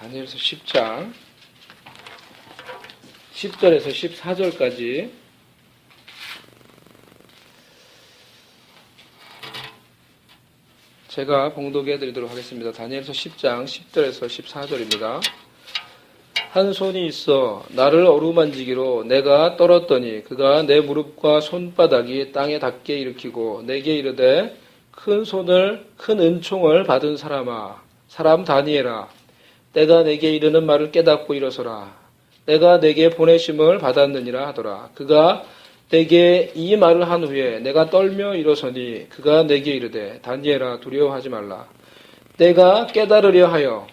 다니엘서 10장 10절에서 14절까지 제가 봉독해 드리도록 하겠습니다. 다니엘서 10장 10절에서 14절입니다. 한 손이 있어 나를 어루만지기로 내가 떨었더니 그가 내 무릎과 손바닥이 땅에 닿게 일으키고 내게 이르되 큰 손을 큰 은총을 받은 사람아 사람 다니엘아 내가 내게 이르는 말을 깨닫고 일어서라 내가 내게 보내심을 받았느니라 하더라. 그가 내게 이 말을 한 후에 내가 떨며 일어서니 그가 내게 이르되 다니엘아 두려워하지 말라. 내가 깨달으려 하여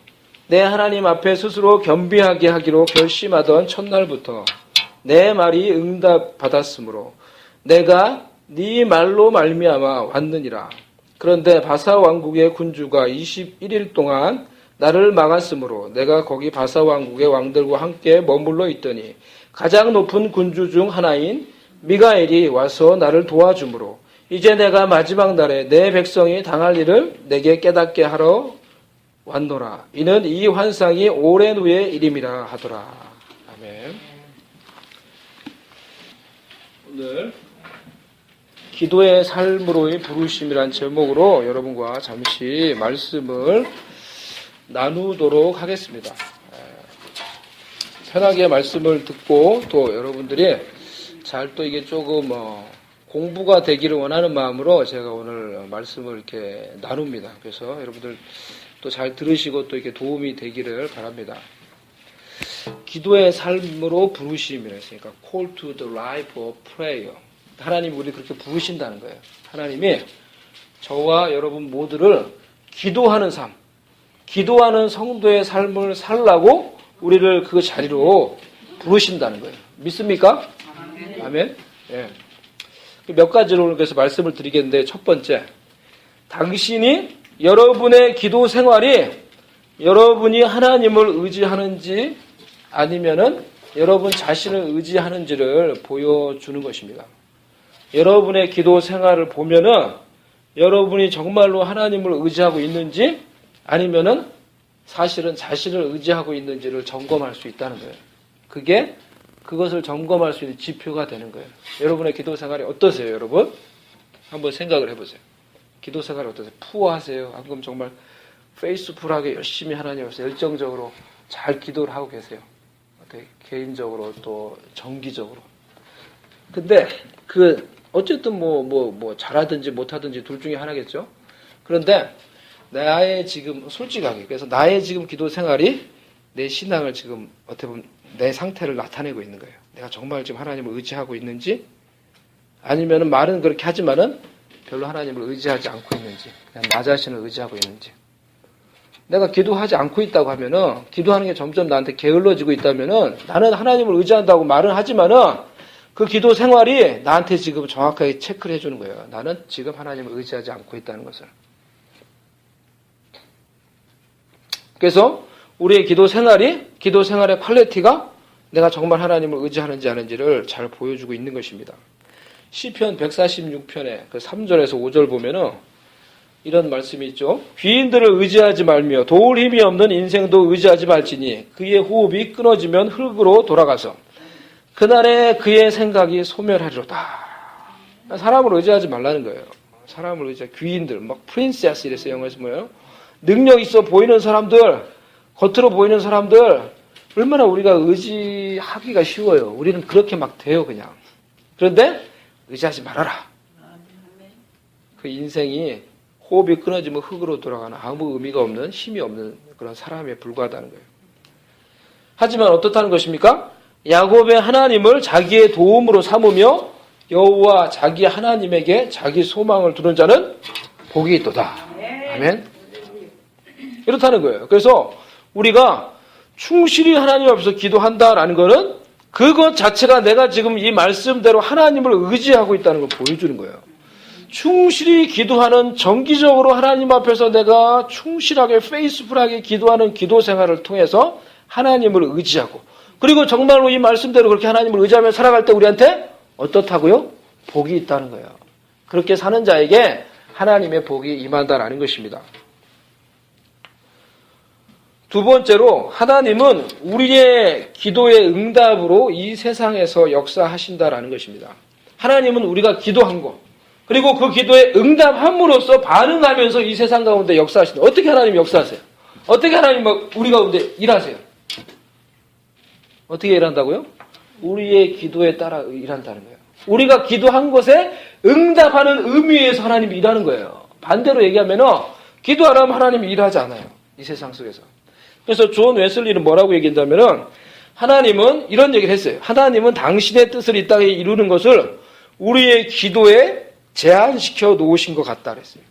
내 하나님 앞에 스스로 겸비하게 하기로 결심하던 첫날부터 내 말이 응답받았으므로 내가 네 말로 말미암아 왔느니라. 그런데 바사 왕국의 군주가 21일 동안 나를 막았으므로 내가 거기 바사 왕국의 왕들과 함께 머물러 있더니 가장 높은 군주 중 하나인 미가엘이 와서 나를 도와주므로 이제 내가 마지막 날에 내 백성이 당할 일을 내게 깨닫게 하러 왔노라. 이는 이 환상이 오랜 후의 일임이라 하더라. 아멘. 오늘 기도의 삶으로의 부르심이란 제목으로 여러분과 잠시 말씀을 나누도록 하겠습니다. 편하게 말씀을 듣고 또 여러분들이 잘 또 이게 조금 공부가 되기를 원하는 마음으로 제가 오늘 말씀을 이렇게 나눕니다. 그래서 여러분들 또 잘 들으시고 또 이렇게 도움이 되기를 바랍니다. 기도의 삶으로 부르심이라 했으니까 call to the life of prayer. 하나님이 우리 그렇게 부르신다는 거예요. 하나님이 저와 여러분 모두를 기도하는 삶, 기도하는 성도의 삶을 살라고 우리를 그 자리로 부르신다는 거예요. 믿습니까? 아멘. 예. 몇 가지로 오늘 그래서 말씀을 드리겠는데 첫 번째, 당신이 여러분의 기도 생활이 여러분이 하나님을 의지하는지 아니면은 여러분 자신을 의지하는지를 보여주는 것입니다. 여러분의 기도 생활을 보면은 여러분이 정말로 하나님을 의지하고 있는지 아니면은 사실은 자신을 의지하고 있는지를 점검할 수 있다는 거예요. 그것을 점검할 수 있는 지표가 되는 거예요. 여러분의 기도 생활이 어떠세요, 여러분? 한번 생각을 해보세요. 기도 생활이 어떠세요? 푸어하세요? 방금 정말 페이스풀하게 열심히 하나님 앞에서 열정적으로 잘 기도를 하고 계세요. 개인적으로 또 정기적으로. 근데 어쨌든 뭐 잘하든지 못하든지 둘 중에 하나겠죠. 그런데 나의 지금 솔직하게 그래서 나의 지금 기도 생활이 내 신앙을 지금 어떻게 보면 내 상태를 나타내고 있는 거예요. 내가 정말 지금 하나님을 의지하고 있는지 아니면은 말은 그렇게 하지만은 별로 하나님을 의지하지 않고 있는지 그냥 나 자신을 의지하고 있는지 내가 기도하지 않고 있다고 하면은 기도하는 게 점점 나한테 게을러지고 있다면은 나는 하나님을 의지한다고 말은 하지만은 그 기도 생활이 나한테 지금 정확하게 체크를 해주는 거예요. 나는 지금 하나님을 의지하지 않고 있다는 것을. 그래서 우리의 기도 생활의 퀄리티가 내가 정말 하나님을 의지하는지 아닌지를 잘 보여주고 있는 것입니다. 시편 146편에 그 3절에서 5절 보면은 이런 말씀이 있죠. 귀인들을 의지하지 말며 도울 힘이 없는 인생도 의지하지 말지니 그의 호흡이 끊어지면 흙으로 돌아가서 그날에 그의 생각이 소멸하리로다. 사람을 의지하지 말라는 거예요. 사람을 의지하지 귀인들 막 프린세스 이랬어요. 영어에서 뭐예요? 능력 있어 보이는 사람들, 겉으로 보이는 사람들 얼마나 우리가 의지하기가 쉬워요. 우리는 그렇게 막 돼요 그냥. 그런데 의지하지 말아라. 그 인생이 호흡이 끊어지면 흙으로 돌아가는 아무 의미가 없는 힘이 없는 그런 사람에 불과하다는 거예요. 하지만 어떻다는 것입니까? 야곱의 하나님을 자기의 도움으로 삼으며 여호와 자기 하나님에게 자기 소망을 두는 자는 복이 있도다. 아멘. 이렇다는 거예요. 그래서 우리가 충실히 하나님 앞에서 기도한다라는 것은 그것 자체가 내가 지금 이 말씀대로 하나님을 의지하고 있다는 걸 보여주는 거예요. 충실히 기도하는 정기적으로 하나님 앞에서 내가 충실하게 페이스풀하게 기도하는 기도 생활을 통해서 하나님을 의지하고 그리고 정말로 이 말씀대로 그렇게 하나님을 의지하며 살아갈 때 우리한테 어떻다고요? 복이 있다는 거예요. 그렇게 사는 자에게 하나님의 복이 임한다라는 것입니다. 두 번째로 하나님은 우리의 기도의 응답으로 이 세상에서 역사하신다라는 것입니다. 하나님은 우리가 기도한 거 그리고 그 기도에 응답함으로써 반응하면서 이 세상 가운데 역사하신다. 어떻게 하나님 역사하세요? 어떻게 하나님 우리 가운데 일하세요? 어떻게 일한다고요? 우리의 기도에 따라 일한다는 거예요. 우리가 기도한 것에 응답하는 의미에서 하나님이 일하는 거예요. 반대로 얘기하면 기도 안 하면 하나님이 일하지 않아요. 이 세상 속에서. 그래서 존 웨슬리는 뭐라고 얘기한다면은 하나님은 이런 얘기를 했어요. 하나님은 당신의 뜻을 이 땅에 이루는 것을 우리의 기도에 제한시켜 놓으신 것 같다 그랬어요.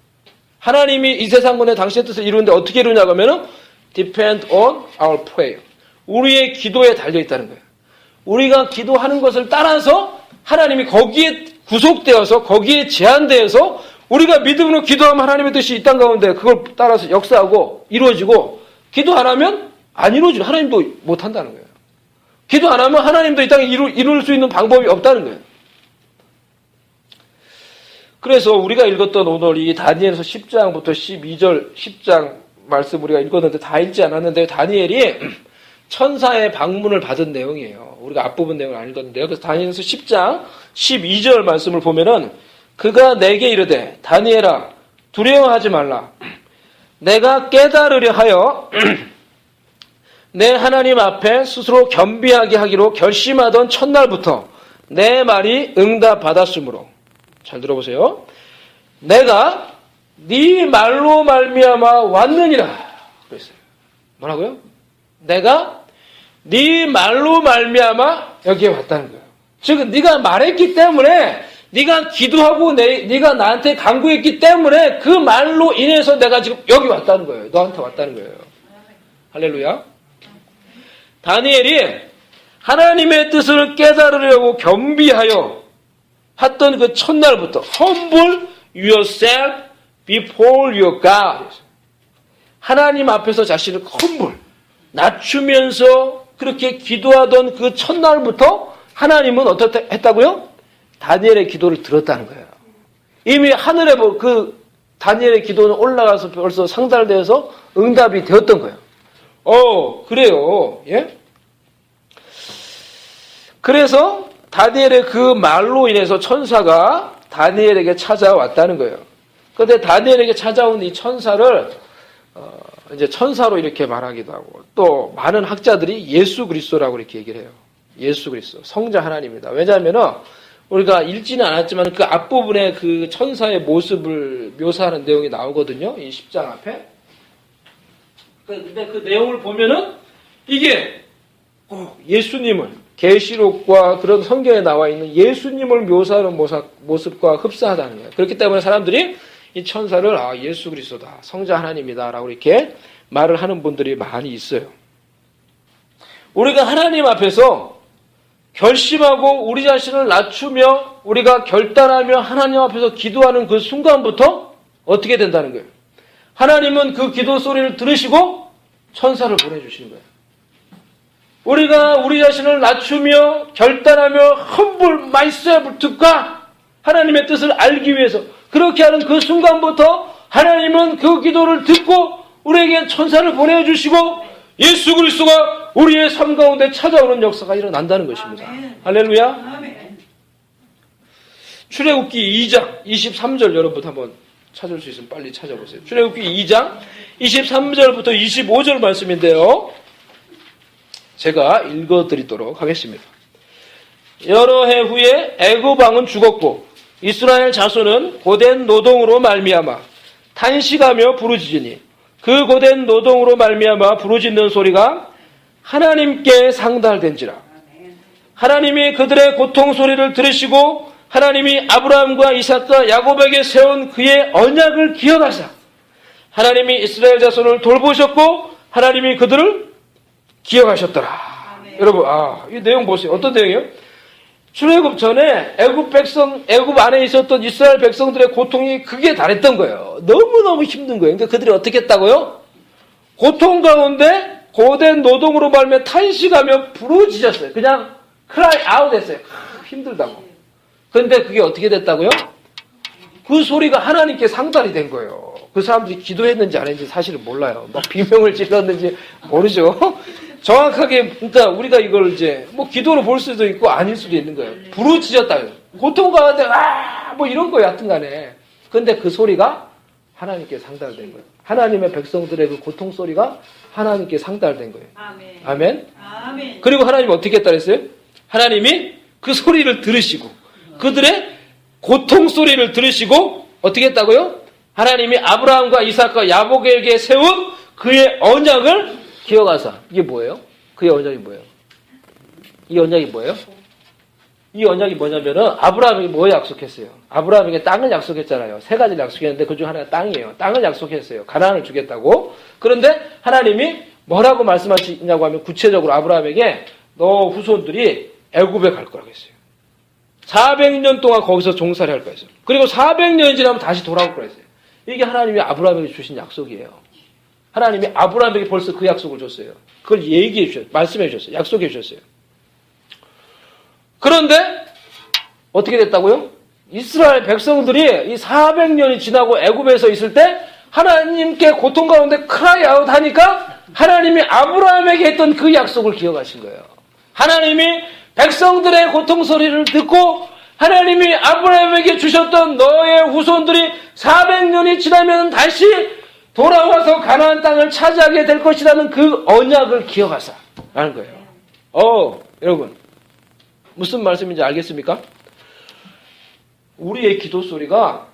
하나님이 이 세상 건에 당신의 뜻을 이루는데 어떻게 이루냐고 하면은 depend on our prayer. 우리의 기도에 달려 있다는 거예요. 우리가 기도하는 것을 따라서 하나님이 거기에 구속되어서 거기에 제한되어서 우리가 믿음으로 기도하면 하나님의 뜻이 이 땅 가운데 그걸 따라서 역사하고 이루어지고 기도 안 하면 안 이루어지고 하나님도 못 한다는 거예요. 기도 안 하면 하나님도 이 땅에 이룰 수 있는 방법이 없다는 거예요. 그래서 우리가 읽었던 오늘 이 다니엘서 10장부터 12절 10장 말씀 우리가 읽었는데 다 읽지 않았는데 다니엘이 천사의 방문을 받은 내용이에요. 우리가 앞부분 내용을 안 읽었는데요. 그래서 다니엘서 10장 12절 말씀을 보면은 그가 내게 이르되 다니엘아 두려워하지 말라. 내가 깨달으려 하여 내 하나님 앞에 스스로 겸비하게 하기로 결심하던 첫날부터 내 말이 응답받았으므로 잘 들어보세요. 내가 네 말로 말미암아 왔느니라 그랬어요. 뭐라고요? 내가 네 말로 말미암아 여기에 왔다는 거예요. 즉 네가 말했기 때문에 네가 기도하고 네가 나한테 간구했기 때문에 그 말로 인해서 내가 지금 여기 왔다는 거예요. 너한테 왔다는 거예요. 할렐루야. 다니엘이 하나님의 뜻을 깨달으려고 겸비하여 했던 그 첫날부터 humble yourself before your God. 하나님 앞에서 자신을 humble, 낮추면서 그렇게 기도하던 그 첫날부터 하나님은 어떻게 했다고요? 다니엘의 기도를 들었다는 거예요. 이미 하늘에 그 다니엘의 기도는 올라가서 벌써 상달되어서 응답이 되었던 거예요. 그래요. 예? 그래서 다니엘의 그 말로 인해서 천사가 다니엘에게 찾아왔다는 거예요. 그런데 다니엘에게 찾아온 이 천사를 이제 천사로 이렇게 말하기도 하고 또 많은 학자들이 예수 그리스도라고 이렇게 얘기를 해요. 예수 그리스도, 성자 하나님입니다. 왜냐하면은 우리가 읽지는 않았지만 그 앞부분에 그 천사의 모습을 묘사하는 내용이 나오거든요. 이 10장 앞에. 근데 그 내용을 보면은 이게 예수님을 계시록과 그런 성경에 나와 있는 예수님을 묘사하는 모습과 흡사하다는 거예요. 그렇기 때문에 사람들이 이 천사를 예수 그리스도다, 성자 하나님이다라고 이렇게 말을 하는 분들이 많이 있어요. 우리가 하나님 앞에서 결심하고 우리 자신을 낮추며 우리가 결단하며 하나님 앞에서 기도하는 그 순간부터 어떻게 된다는 거예요? 하나님은 그 기도 소리를 들으시고 천사를 보내주시는 거예요. 우리가 우리 자신을 낮추며 결단하며 humble myself to God, 하나님의 뜻을 알기 위해서 그렇게 하는 그 순간부터 하나님은 그 기도를 듣고 우리에게 천사를 보내주시고 예수 그리스도가 우리의 삶 가운데 찾아오는 역사가 일어난다는 것입니다. 아멘. 할렐루야. 아멘. 출애굽기 2장 23절 여러분 한번 찾을 수 있으면 빨리 찾아보세요. 출애굽기 2장 23절부터 25절 말씀인데요. 제가 읽어드리도록 하겠습니다. 여러 해 후에 애굽 왕은 죽었고 이스라엘 자손은 고된 노동으로 말미암아 탄식하며 부르짖으니 그 고된 노동으로 말미암아 부르짖는 소리가 하나님께 상달된지라. 하나님이 그들의 고통 소리를 들으시고 하나님이 아브라함과 이삭과 야곱에게 세운 그의 언약을 기억하사 하나님이 이스라엘 자손을 돌보셨고 하나님이 그들을 기억하셨더라. 여러분, 이 내용 보세요. 어떤 내용이에요? 출애굽 전에 애굽 안에 있었던 이스라엘 백성들의 고통이 극에 달했던 거예요. 너무너무 힘든 거예요. 그러니까 그들이 어떻게 했다고요? 고통 가운데 고된 노동으로 말미암아 탄식하며 부르짖었어요. 그냥 cry out 했어요. 힘들다고. 그런데 그게 어떻게 됐다고요? 그 소리가 하나님께 상달이 된 거예요. 그 사람들이 기도했는지 안 했는지 사실은 몰라요. 막 비명을 질렀는지 모르죠. 정확하게, 그러니까 우리가 이걸 이제 뭐 기도로 볼 수도 있고 아닐 수도 있는 거예요. 부르짖었다. 고통 가운데, 뭐 이런 거예요. 하여튼 간에. 근데 그 소리가 하나님께 상달된 거예요. 하나님의 백성들의 그 고통 소리가 하나님께 상달된 거예요. 아멘. 아멘. 아멘. 그리고 하나님이 어떻게 했다 그랬어요? 하나님이 그 소리를 들으시고 그들의 고통 소리를 들으시고 어떻게 했다고요? 하나님이 아브라함과 이삭과 야곱에게 세운 그의 언약을 기억하사. 이게 뭐예요? 그의 언약이 뭐예요? 이 언약이 뭐예요? 이 언약이 뭐냐면은 아브라함에게 뭐 약속했어요? 아브라함에게 땅을 약속했잖아요. 세 가지를 약속했는데 그중 하나가 땅이에요. 땅을 약속했어요. 가나안을 주겠다고. 그런데 하나님이 뭐라고 말씀하시냐고 하면 구체적으로 아브라함에게 너 후손들이 애굽에 갈 거라고 했어요. 400년 동안 거기서 종살이 할 거였어요. 그리고 400년이 지나면 다시 돌아올 거라 했어요. 이게 하나님이 아브라함에게 주신 약속이에요. 하나님이 아브라함에게 벌써 그 약속을 줬어요. 그걸 얘기해 주셨어요. 말씀해 주셨어요. 약속해 주셨어요. 그런데 어떻게 됐다고요? 이스라엘 백성들이 이 400년이 지나고 애굽에서 있을 때 하나님께 고통 가운데 크라이 아웃 하니까 하나님이 아브라함에게 했던 그 약속을 기억하신 거예요. 하나님이 백성들의 고통 소리를 듣고 하나님이 아브라함에게 주셨던 너의 후손들이 400년이 지나면 다시 돌아와서 가나안 땅을 차지하게 될 것이라는 그 언약을 기억하사 라는 거예요. 여러분 무슨 말씀인지 알겠습니까? 우리의 기도 소리가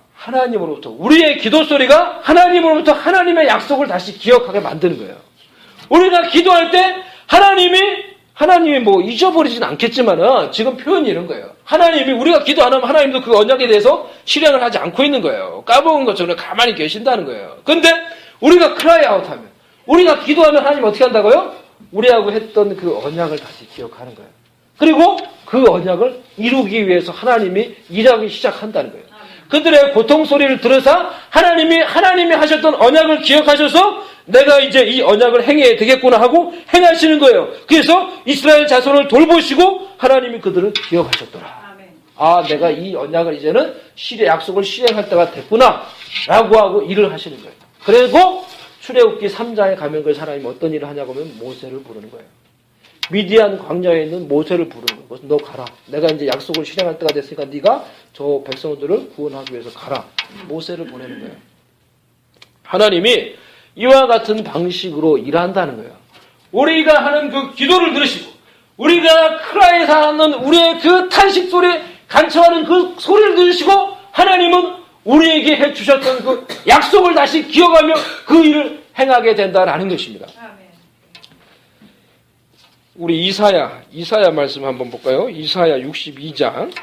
우리의 기도 소리가 하나님으로부터 하나님의 약속을 다시 기억하게 만드는 거예요. 우리가 기도할 때 하나님이 뭐 잊어버리진 않겠지만은 지금 표현이 이런 거예요. 하나님이 우리가 기도 안 하면 하나님도 그 언약에 대해서 실행을 하지 않고 있는 거예요. 까먹은 것처럼 가만히 계신다는 거예요. 근데 우리가 크라이 아웃하면, 우리가 기도하면 하나님 어떻게 한다고요? 우리하고 했던 그 언약을 다시 기억하는 거예요. 그리고 그 언약을 이루기 위해서 하나님이 일하기 시작한다는 거예요. 그들의 고통 소리를 들어서 하나님이 하셨던 언약을 기억하셔서 내가 이제 이 언약을 행해야 되겠구나 하고 행하시는 거예요. 그래서 이스라엘 자손을 돌보시고 하나님이 그들을 기억하셨더라. 내가 이 언약을 이제는 약속을 실행할 때가 됐구나 라고 하고 일을 하시는 거예요. 그리고 출애굽기 3장에 가면 그 사람이 어떤 일을 하냐고 하면 모세를 부르는 거예요. 미디안 광야에 있는 모세를 부르는 거예요. 너 가라. 내가 이제 약속을 실행할 때가 됐으니까 네가 저 백성들을 구원하기 위해서 가라. 모세를 보내는 거예요. 하나님이 이와 같은 방식으로 일한다는 거예요. 우리가 하는 그 기도를 들으시고 우리가 크라이에서 하는 우리의 그 탄식 소리 간청하는 그 소리를 들으시고 하나님은 우리에게 해주셨던 그 약속을 다시 기억하며 그 일을 행하게 된다라는 것입니다. 우리 이사야 말씀 한번 볼까요? 이사야 62장.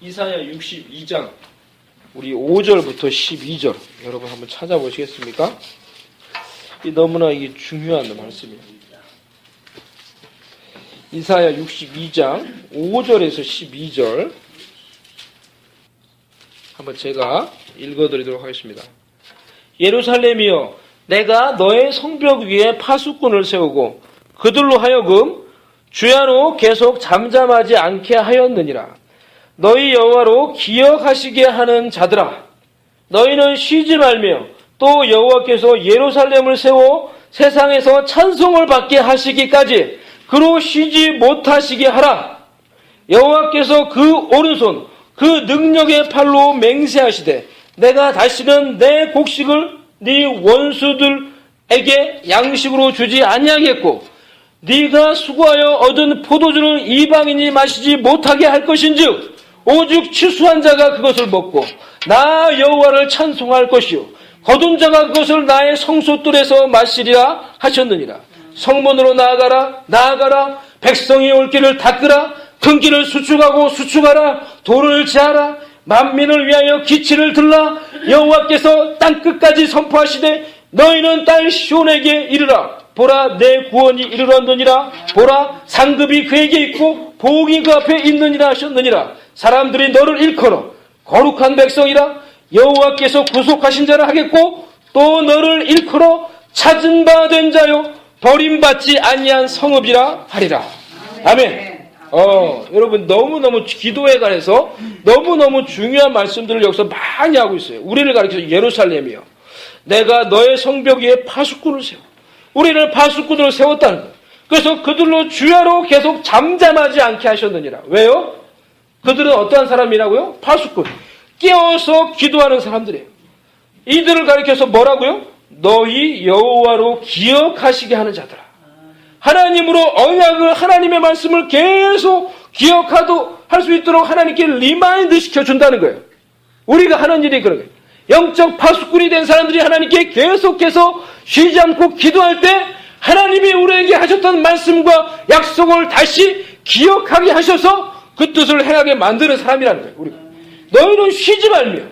이사야 62장. 우리 5절부터 12절. 여러분 한번 찾아보시겠습니까? 너무나 이게 중요한 말씀이에요. 이사야 62장 5절에서 12절. 한번 제가 읽어드리도록 하겠습니다. 예루살렘이여 내가 너의 성벽 위에 파수꾼을 세우고 그들로 하여금 주야로 계속 잠잠하지 않게 하였느니라. 너희 여호와로 기억하시게 하는 자들아, 너희는 쉬지 말며 또 여호와께서 예루살렘을 세워 세상에서 찬송을 받게 하시기까지 그로 쉬지 못하시게 하라. 여호와께서 그 오른손 그 능력의 팔로 맹세하시되 내가 다시는 내 곡식을 네 원수들에게 양식으로 주지 아니하겠고 네가 수고하여 얻은 포도주를 이방인이 마시지 못하게 할 것인즉 오직 추수한 자가 그것을 먹고 나 여호와를 찬송할 것이요 거둔 자가 그것을 나의 성소뜰에서 마시리라 하셨느니라. 성문으로 나아가라 백성이 올 길을 닦으라 큰 길을 수축하라 돌을 제하라 만민을 위하여 기치를 들라. 여호와께서 땅끝까지 선포하시되 너희는 딸 시온에게 이르라. 보라 내 구원이 이르렀느니라. 보라 상급이 그에게 있고 보응이 그 앞에 있느니라 하셨느니라. 사람들이 너를 일컬어 거룩한 백성이라. 여호와께서 구속하신 자를 하겠고 또 너를 일컬어 찾은 바 된 자요 버림받지 아니한 성읍이라 하리라. 아멘. 여러분 너무너무 기도에 관해서 너무너무 중요한 말씀들을 여기서 많이 하고 있어요. 우리를 가리켜서 예루살렘이요, 내가 너의 성벽 위에 파수꾼을 세워. 우리를 파수꾼으로 세웠다는 거예요. 그래서 그들로 주야로 계속 잠잠하지 않게 하셨느니라. 왜요? 그들은 어떠한 사람이라고요? 파수꾼. 깨어서 기도하는 사람들이에요. 이들을 가리켜서 뭐라고요? 너희 여호와로 기억하시게 하는 자들아. 하나님으로 언약을, 하나님의 말씀을 계속 기억하도 할 수 있도록 하나님께 리마인드 시켜준다는 거예요. 우리가 하는 일이 그런 거예요. 영적 파수꾼이 된 사람들이 하나님께 계속해서 쉬지 않고 기도할 때 하나님이 우리에게 하셨던 말씀과 약속을 다시 기억하게 하셔서 그 뜻을 행하게 만드는 사람이라는 거예요. 우리가. 너희는 쉬지 말며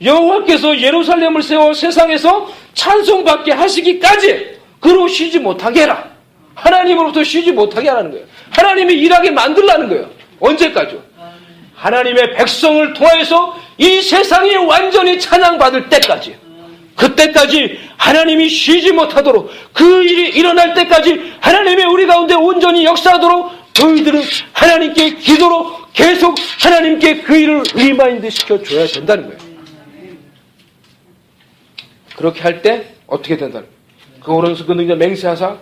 여호와께서 예루살렘을 세워 세상에서 찬송받게 하시기까지 그로 쉬지 못하게 해라. 하나님으로부터 쉬지 못하게 하라는 거예요. 하나님이 일하게 만들라는 거예요. 언제까지요? 하나님의 백성을 통하여서 이 세상이 완전히 찬양받을 때까지, 그때까지 하나님이 쉬지 못하도록, 그 일이 일어날 때까지 하나님이 우리 가운데 온전히 역사하도록 저희들은 하나님께 기도로 계속 하나님께 그 일을 리마인드 시켜줘야 된다는 거예요. 그렇게 할 때 어떻게 된다는 거예요? 그 오른손 그 능력 맹세하사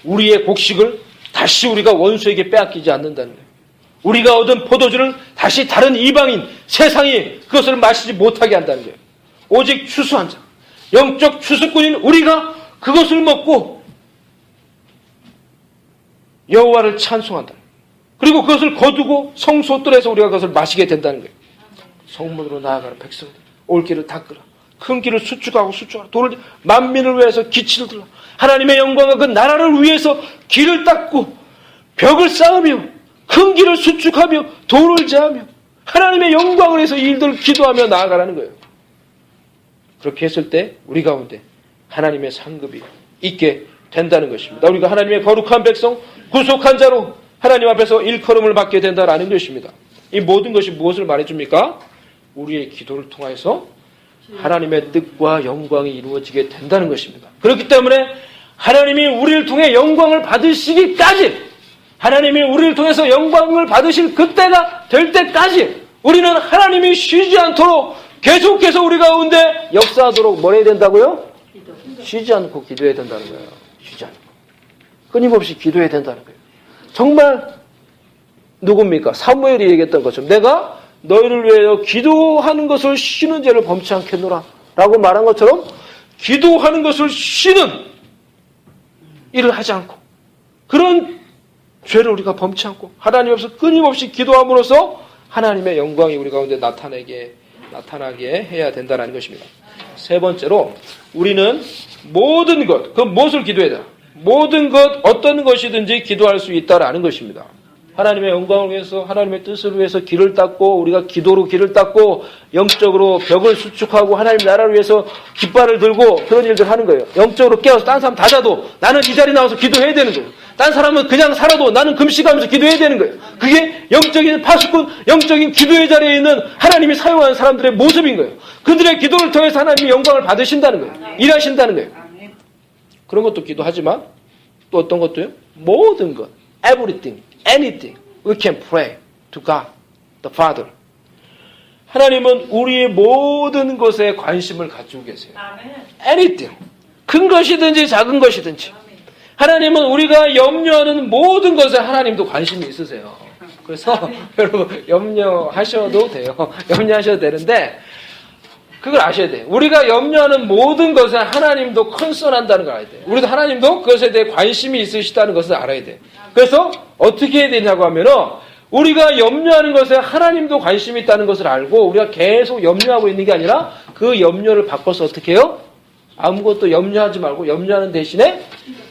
우리의 곡식을 다시 우리가 원수에게 빼앗기지 않는다는 거예요. 우리가 얻은 포도주를 다시 다른 이방인 세상이 그것을 마시지 못하게 한다는 거예요. 오직 추수한 자, 영적 추수꾼인 우리가 그것을 먹고 여호와를 찬송한다. 그리고 그것을 거두고 성소뜰에서 우리가 그것을 마시게 된다는 거예요. 성문으로 나아가는 백성들, 올 길을 닦으라. 큰 길을 수축하고 수축하라. 돌을 만민을 위해서 기치를 들라. 하나님의 영광과 그 나라를 위해서 길을 닦고 벽을 쌓으며 큰 길을 수축하며 돌을 제하며 하나님의 영광을 위해서 이 일들을 기도하며 나아가라는 거예요. 그렇게 했을 때 우리 가운데 하나님의 상급이 있게 된다는 것입니다. 우리가 하나님의 거룩한 백성, 구속한 자로 하나님 앞에서 일컬음을 받게 된다는 것입니다. 이 모든 것이 무엇을 말해줍니까? 우리의 기도를 통해서 하나님의 뜻과 영광이 이루어지게 된다는 것입니다. 그렇기 때문에 하나님이 우리를 통해 영광을 받으시기까지, 하나님이 우리를 통해서 영광을 받으실 그때가 될 때까지 우리는 하나님이 쉬지 않도록 계속해서 우리 가운데 역사하도록 뭘 해야 된다고요? 쉬지 않고 기도해야 된다는 거예요. 쉬지 않고. 끊임없이 기도해야 된다는 거예요. 정말 누굽니까? 사무엘이 얘기했던 것처럼 내가 너희를 위하여 기도하는 것을 쉬는 죄를 범치 않겠노라 라고 말한 것처럼 기도하는 것을 쉬는 일을 하지 않고 그런 죄를 우리가 범치 않고 하나님 앞에서 끊임없이 기도함으로써 하나님의 영광이 우리 가운데 나타나게 해야 된다는 것입니다. 세 번째로 우리는 모든 것, 그 무엇을 기도해야 되나? 모든 것, 어떤 것이든지 기도할 수 있다라는 것입니다. 하나님의 영광을 위해서, 하나님의 뜻을 위해서 길을 닦고, 우리가 기도로 길을 닦고, 영적으로 벽을 수축하고, 하나님 나라를 위해서 깃발을 들고, 그런 일들 하는 거예요. 영적으로 깨어서 딴 사람 다 자도 나는 이 자리에 나와서 기도해야 되는 거예요. 딴 사람은 그냥 살아도 나는 금식하면서 기도해야 되는 거예요. 그게 영적인 파수꾼, 영적인 기도의 자리에 있는 하나님이 사용하는 사람들의 모습인 거예요. 그들의 기도를 통해서 하나님이 영광을 받으신다는 거예요. 일하신다는 거예요. 그런 것도 기도하지만, 또 어떤 것도요? 모든 것, everything. Anything we can pray to God, the Father. 하나님은 우리의 모든 것에 관심을 가지고 계세요. Anything. 큰 것이든지 작은 것이든지. 하나님은 우리가 염려하는 모든 것에 하나님도 관심이 있으세요. 그래서 여러분 염려하셔도 돼요. 염려하셔도 되는데 그걸 아셔야 돼요. 우리가 염려하는 모든 것에 하나님도 컨선한다는 걸 알아야 돼요. 우리도 하나님도 그것에 대해 관심이 있으시다는 것을 알아야 돼요. 그래서 어떻게 해야 되냐고 하면은 우리가 염려하는 것에 하나님도 관심이 있다는 것을 알고 우리가 계속 염려하고 있는 게 아니라 그 염려를 바꿔서 어떻게 해요? 아무것도 염려하지 말고 염려하는 대신에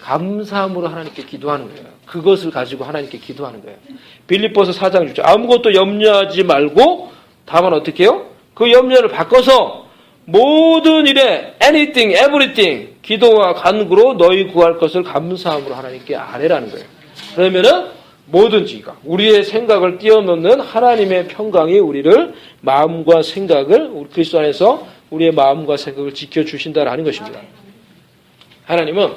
감사함으로 하나님께 기도하는 거예요. 그것을 가지고 하나님께 기도하는 거예요. 빌립보서 4장 6절 아무것도 염려하지 말고 다만 어떻게 해요? 그 염려를 바꿔서 모든 일에 anything, everything 기도와 간구로 너희 구할 것을 감사함으로 하나님께 아뢰라는 거예요. 그러면은 뭐든지가 우리의 생각을 뛰어넘는 하나님의 평강이 우리를 마음과 생각을 우리 그리스도 안에서 우리의 마음과 생각을 지켜주신다라는 것입니다. 하나님은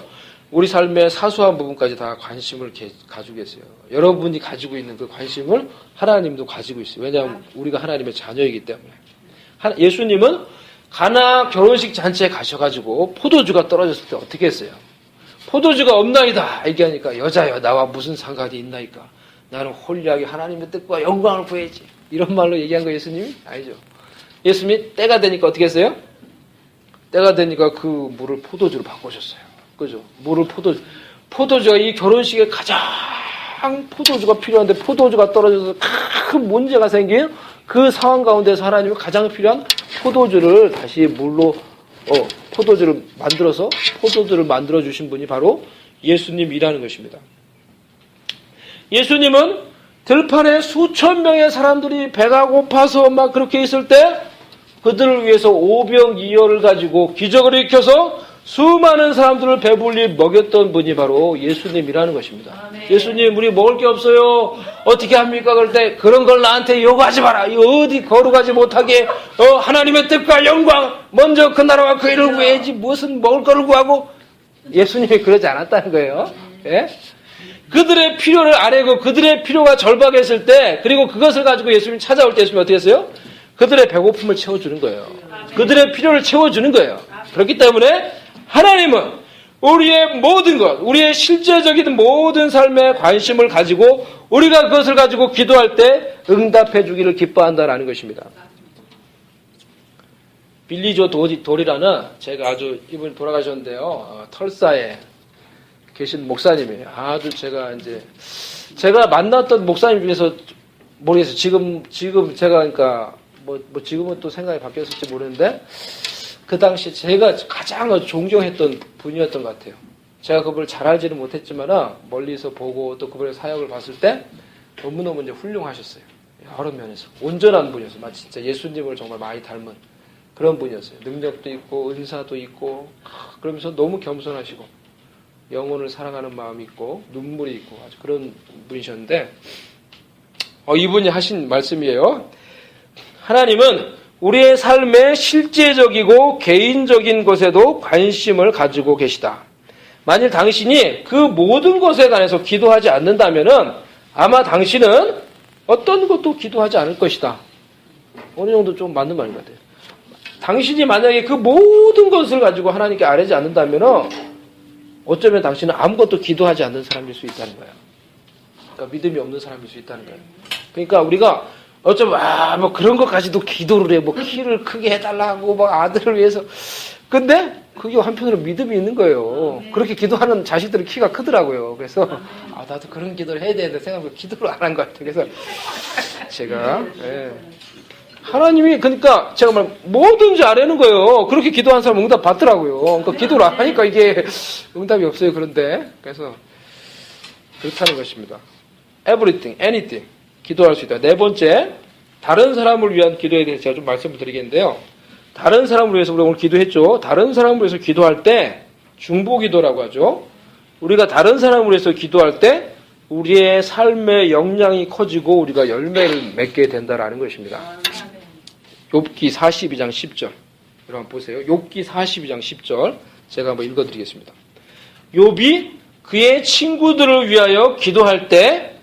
우리 삶의 사소한 부분까지 다 관심을 가지고 계세요. 여러분이 가지고 있는 그 관심을 하나님도 가지고 있어요. 왜냐하면 우리가 하나님의 자녀이기 때문에. 예수님은 가나 결혼식 잔치에 가셔가지고 포도주가 떨어졌을 때 어떻게 했어요? 포도주가 없나이다 얘기하니까 여자여 나와 무슨 상관이 있나이까? 나는 홀리하게 하나님의 뜻과 영광을 구해야지. 이런 말로 얘기한 거 예수님이? 아니죠. 예수님이 때가 되니까 어떻게 했어요? 때가 되니까 그 물을 포도주로 바꾸셨어요. 그죠? 물을 포도주가 이 결혼식에 가장 포도주가 필요한데 포도주가 떨어져서 큰 문제가 생긴 그 상황 가운데서 하나님이 가장 필요한 포도주를 다시 물로 포도주를 만들어 주신 분이 바로 예수님이라는 것입니다. 예수님은 들판에 수천 명의 사람들이 배가 고파서 막 그렇게 있을 때 그들을 위해서 오병이어를 가지고 기적을 일으켜서 수많은 사람들을 배불리 먹였던 분이 바로 예수님이라는 것입니다. 예수님 우리 먹을 게 없어요. 어떻게 합니까? 그럴 때 그런 걸 나한테 요구하지 마라. 어디 거룩하지 못하게 하나님의 뜻과 영광 먼저 그 나라와 그 일을 구해야지 무슨 먹을 거를 구하고 예수님이 그러지 않았다는 거예요. 예? 그들의 필요를 아뢰고 그들의 필요가 절박했을 때 그리고 그것을 가지고 예수님이 찾아올 때 예수님이 어떻게 했어요? 그들의 배고픔을 채워주는 거예요. 그들의 필요를 채워주는 거예요. 그렇기 때문에 하나님은 우리의 모든 것, 우리의 실제적인 모든 삶에 관심을 가지고 우리가 그것을 가지고 기도할 때 응답해 주기를 기뻐한다라는 것입니다. 빌리조 돌이라는 제가 아주 이분이 돌아가셨는데요. 털사에 계신 목사님이에요. 아주 제가 만났던 목사님 중에서 모르겠어요. 지금 제가 그러니까 뭐 지금은 또 생각이 바뀌었을지 모르는데 그 당시 제가 가장 존경했던 분이었던 것 같아요. 제가 그분을 잘 알지는 못했지만 멀리서 보고 또 그분의 사역을 봤을 때 너무너무 이제 훌륭하셨어요. 여러 면에서 온전한 분이었어요. 마치 진짜 예수님을 정말 많이 닮은 그런 분이었어요. 능력도 있고 은사도 있고 그러면서 너무 겸손하시고 영혼을 사랑하는 마음이 있고 눈물이 있고 아주 그런 분이셨는데 이분이 하신 말씀이에요. 하나님은 우리의 삶의 실제적이고 개인적인 것에도 관심을 가지고 계시다. 만일 당신이 그 모든 것에 관해서 기도하지 않는다면은 아마 당신은 어떤 것도 기도하지 않을 것이다. 어느 정도 좀 맞는 말인 것 같아요. 당신이 만약에 그 모든 것을 가지고 하나님께 아뢰지 않는다면은 어쩌면 당신은 아무것도 기도하지 않는 사람일 수 있다는 거예요. 그러니까 믿음이 없는 사람일 수 있다는 거예요. 그러니까 우리가 어쩌면 뭐 그런 것까지도 기도를 해. 뭐 키를 크게 해달라고 뭐 아들을 위해서. 근데 그게 한편으로 믿음이 있는 거예요. 그렇게 기도하는 자식들은 키가 크더라고요. 그래서 나도 그런 기도를 해야 되는데 생각해보면 기도를 안 한 것 같아요. 그래서 제가 하나님이 그러니까 제가 말 뭐든지 아뢰는 거예요. 그렇게 기도한 사람 응답 받더라고요. 그러니까 기도를 안 하니까 이게 응답이 없어요. 그런데 그래서 그렇다는 것입니다. Everything, anything. 기도할 수 있다. 네 번째, 다른 사람을 위한 기도에 대해서 제가 좀 말씀을 드리겠는데요. 다른 사람을 위해서 우리가 오늘 기도했죠. 다른 사람을 위해서 기도할 때 중보기도라고 하죠. 우리가 다른 사람을 위해서 기도할 때 우리의 삶의 역량이 커지고 우리가 열매를 맺게 된다라는 것입니다. 욥기 42장 10절. 여러분 보세요. 욥기 42장 10절. 제가 한번 읽어드리겠습니다. 욥이 그의 친구들을 위하여 기도할 때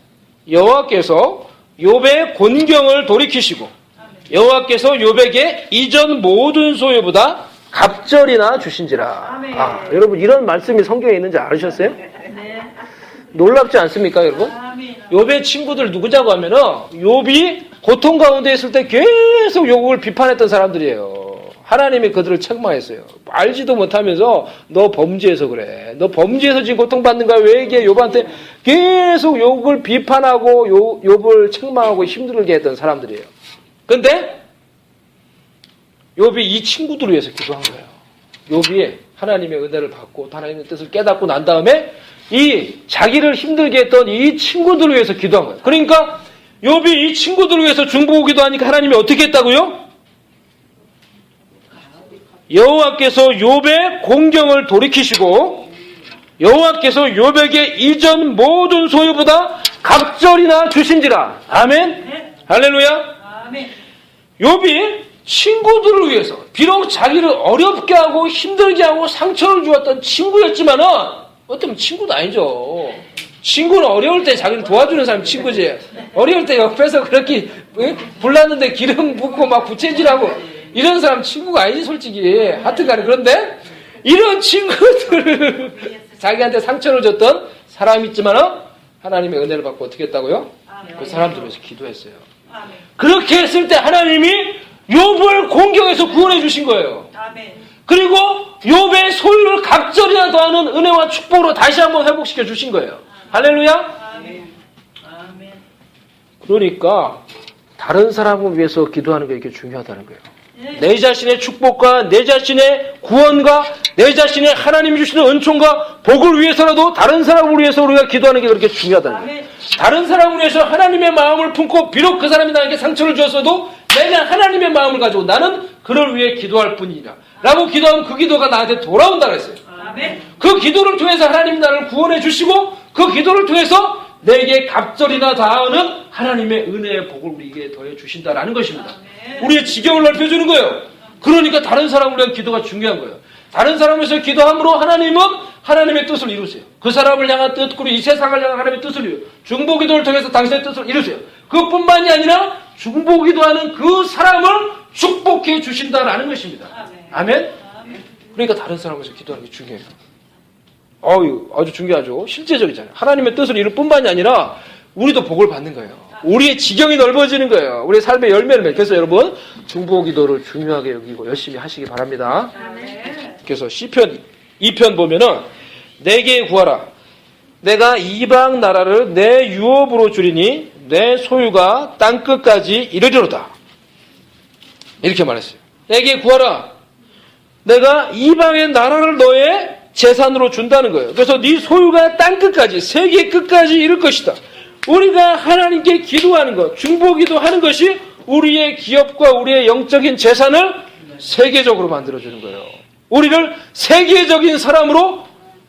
여호와께서 욥의 곤경을 돌이키시고 여호와께서 욥에게 이전 모든 소유보다 갑절이나 주신지라. 여러분 이런 말씀이 성경에 있는지 아셨어요? 네. 놀랍지 않습니까, 여러분? 욥의 친구들 누구냐고 하면은 욥이 고통 가운데 있을 때 계속 욥을 비판했던 사람들이에요. 하나님이 그들을 책망했어요. 알지도 못하면서 너 범죄해서 그래. 너 범죄해서 지금 고통받는 거야. 왜 이게 욥한테 계속 욥을 비판하고 욥을 책망하고 힘들게 했던 사람들이에요. 근데 욥이 이 친구들을 위해서 기도한 거예요. 욥이 하나님의 은혜를 받고 하나님의 뜻을 깨닫고 난 다음에 이 자기를 힘들게 했던 이 친구들을 위해서 기도한 거예요. 그러니까 욥이 이 친구들을 위해서 중보고 기도하니까 하나님이 어떻게 했다고요? 여호와께서 욥의 공경을 돌이키시고 여호와께서 욥에게 이전 모든 소유보다 갑절이나 주신지라. 아멘. 할렐루야. 아멘. 욥이 친구들을 위해서 비록 자기를 어렵게 하고 힘들게 하고 상처를 주었던 친구였지만은 어쩌면 친구도 아니죠. 친구는 어려울 때 자기를 도와주는 사람이 친구지. 어려울 때 옆에서 그렇게 불났는데 기름 붓고 막 부채질하고 이런 사람 친구가 아니지 솔직히. 하여튼간에 그런데 이런 친구들을 자기한테 상처를 줬던 사람이 있지만 하나님의 은혜를 받고 어떻게 했다고요? 그 사람들을 위해서 기도했어요. 그렇게 했을 때 하나님이 욥을 공경에서 구원해 주신 거예요. 그리고 욥의 소유를 갑절이나 더하는 은혜와 축복으로 다시 한번 회복시켜 주신 거예요. 할렐루야. 그러니까 다른 사람을 위해서 기도하는 게 이렇게 중요하다는 거예요. 내 자신의 축복과 내 자신의 구원과 내 자신의 하나님이 주시는 은총과 복을 위해서라도 다른 사람을 위해서 우리가 기도하는 게 그렇게 중요하다는 거예요. 다른 사람을 위해서 하나님의 마음을 품고 비록 그 사람이 나에게 상처를 주었어도 내가 하나님의 마음을 가지고 나는 그를 위해 기도할 뿐이라 라고 기도하면 그 기도가 나한테 돌아온다고 했어요. 그 기도를 통해서 하나님이 나를 구원해 주시고 그 기도를 통해서 내게 갑절이나 다하는 하나님의 은혜의 복을 우리에게 더해 주신다라는 것입니다. 우리의 지경을 넓혀주는 거예요. 그러니까 다른 사람을 위한 기도가 중요한 거예요. 다른 사람을 위해서 기도함으로 하나님은 하나님의 뜻을 이루세요. 그 사람을 향한 뜻, 그리고 이 세상을 향한 하나님의 뜻을 이루세요. 중보기도를 통해서 당신의 뜻을 이루세요. 그뿐만이 아니라 중보기도하는 그 사람을 축복해 주신다라는 것입니다. 아멘? 그러니까 다른 사람을 위해서 기도하는 게 중요해요. 아주 중요하죠. 실제적이잖아요. 하나님의 뜻을 이룰 뿐만이 아니라 우리도 복을 받는 거예요. 우리의 지경이 넓어지는 거예요. 우리의 삶의 열매를 맺어요. 그래서 여러분 중보기도를 중요하게 여기고 열심히 하시기 바랍니다. 그래서 시편 2편 보면은 내게 구하라. 내가 이방 나라를 내 유업으로 주리니 내 소유가 땅끝까지 이르리로다. 이렇게 말했어요. 내게 구하라. 내가 이방의 나라를 너의 재산으로 준다는 거예요. 그래서 네 소유가 땅끝까지, 세계 끝까지 이를 것이다. 우리가 하나님께 기도하는 것, 중보기도하는 것이 우리의 기업과 우리의 영적인 재산을 세계적으로 만들어주는 거예요. 우리를 세계적인 사람으로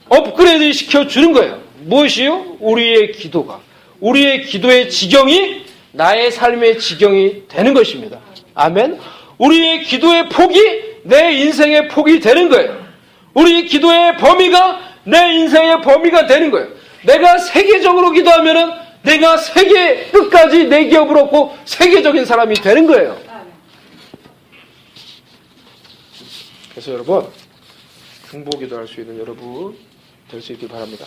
업그레이드 시켜주는 거예요. 무엇이요? 우리의 기도가. 우리의 기도의 지경이 나의 삶의 지경이 되는 것입니다. 아멘. 우리의 기도의 폭이 내 인생의 폭이 되는 거예요. 우리 기도의 범위가 내 인생의 범위가 되는 거예요. 내가 세계적으로 기도하면은 내가 세계 끝까지 내 기업을 얻고 세계적인 사람이 되는 거예요. 그래서 여러분 중보기도할 수 있는 여러분 될 수 있길 바랍니다.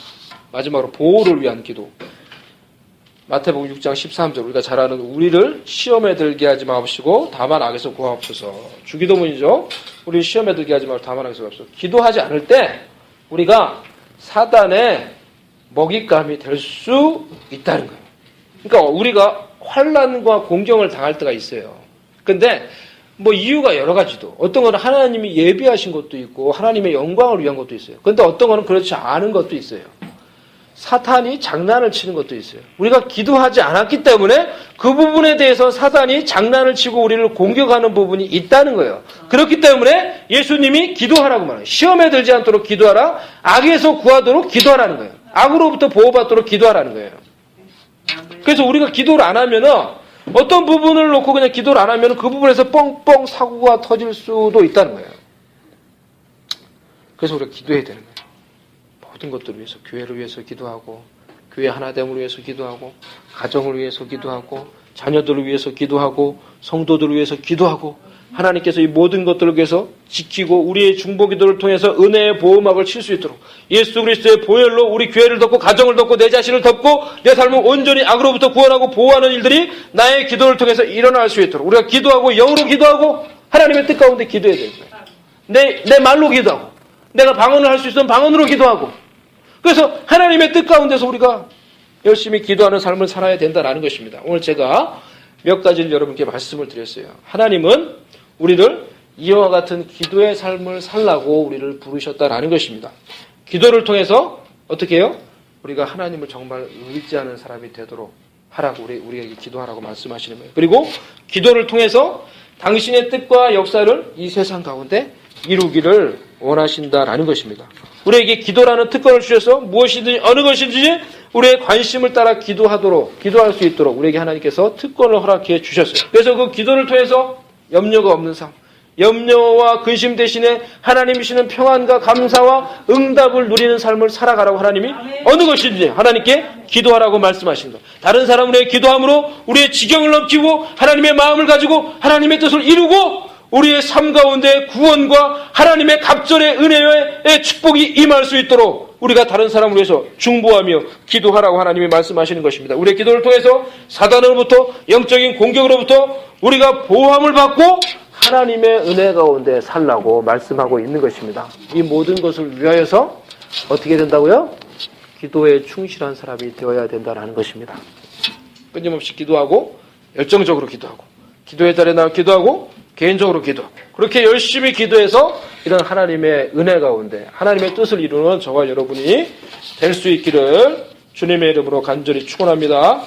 마지막으로 보호를 위한 기도. 마태복음 6장 13절 우리가 잘 아는 우리를 시험에 들게 하지 마옵시고 다만 악에서 구하옵소서. 주기도문이죠. 우리 시험에 들게 하지 말고 다만 악에서 구하옵소서. 기도하지 않을 때 우리가 사단의 먹잇감이 될 수 있다는 거예요. 그러니까 우리가 환난과 공경을 당할 때가 있어요. 근데 뭐 이유가 여러 가지도. 어떤 거는 하나님이 예비하신 것도 있고 하나님의 영광을 위한 것도 있어요. 근데 어떤 거는 그렇지 않은 것도 있어요. 사탄이 장난을 치는 것도 있어요. 우리가 기도하지 않았기 때문에 그 부분에 대해서 사탄이 장난을 치고 우리를 공격하는 부분이 있다는 거예요. 그렇기 때문에 예수님이 기도하라고 말해요. 시험에 들지 않도록 기도하라. 악에서 구하도록 기도하라는 거예요. 악으로부터 보호받도록 기도하라는 거예요. 그래서 우리가 기도를 안 하면은 어떤 부분을 놓고 그냥 기도를 안 하면 그 부분에서 뻥뻥 사고가 터질 수도 있다는 거예요. 그래서 우리가 기도해야 되는 거예요. 모든 것들을 위해서, 교회를 위해서 기도하고, 교회 하나됨을 위해서 기도하고, 가정을 위해서 기도하고, 자녀들을 위해서 기도하고, 성도들을 위해서 기도하고, 하나님께서 이 모든 것들을 위해서 지키고 우리의 중보기도를 통해서 은혜의 보호막을 칠 수 있도록 예수 그리스도의 보혈로 우리 교회를 덮고 가정을 덮고 내 자신을 덮고 내 삶을 온전히 악으로부터 구원하고 보호하는 일들이 나의 기도를 통해서 일어날 수 있도록 우리가 기도하고 영으로 기도하고 하나님의 뜻 가운데 기도해야 되는 거예요. 내 말로 기도하고 내가 방언을 할 수 있으면 방언으로 기도하고 그래서 하나님의 뜻 가운데서 우리가 열심히 기도하는 삶을 살아야 된다는 것입니다. 오늘 제가 몇 가지를 여러분께 말씀을 드렸어요. 하나님은 우리를 이와 같은 기도의 삶을 살라고 우리를 부르셨다라는 것입니다. 기도를 통해서 어떻게 해요? 우리가 하나님을 정말 의지하는 사람이 되도록 하라고 우리에게 기도하라고 말씀하시는 거예요. 그리고 기도를 통해서 당신의 뜻과 역사를 이 세상 가운데 이루기를 원하신다라는 것입니다. 우리에게 기도라는 특권을 주셔서 무엇이든지 어느 것인지 우리의 관심을 따라 기도할 수 있도록 우리에게 하나님께서 특권을 허락해 주셨어요. 그래서 그 기도를 통해서 염려가 없는 삶, 염려와 근심 대신에 하나님이 주시는 평안과 감사와 응답을 누리는 삶을 살아가라고 하나님이 어느 것인지 하나님께 기도하라고 말씀하십니다. 다른 사람을 위해 기도함으로 우리의 지경을 넘기고 하나님의 마음을 가지고 하나님의 뜻을 이루고 우리의 삶 가운데 구원과 하나님의 갑절의 은혜의 축복이 임할 수 있도록 우리가 다른 사람을 위해서 중보하며 기도하라고 하나님이 말씀하시는 것입니다. 우리의 기도를 통해서 사단으로부터 영적인 공격으로부터 우리가 보호함을 받고 하나님의 은혜 가운데 살라고 말씀하고 있는 것입니다. 이 모든 것을 위하여서 어떻게 된다고요? 기도에 충실한 사람이 되어야 된다는 것입니다. 끊임없이 기도하고 열정적으로 기도하고 기도의 자리에 나와 기도하고 개인적으로 기도하고 그렇게 열심히 기도해서 이런 하나님의 은혜 가운데 하나님의 뜻을 이루는 저와 여러분이 될 수 있기를 주님의 이름으로 간절히 축원합니다.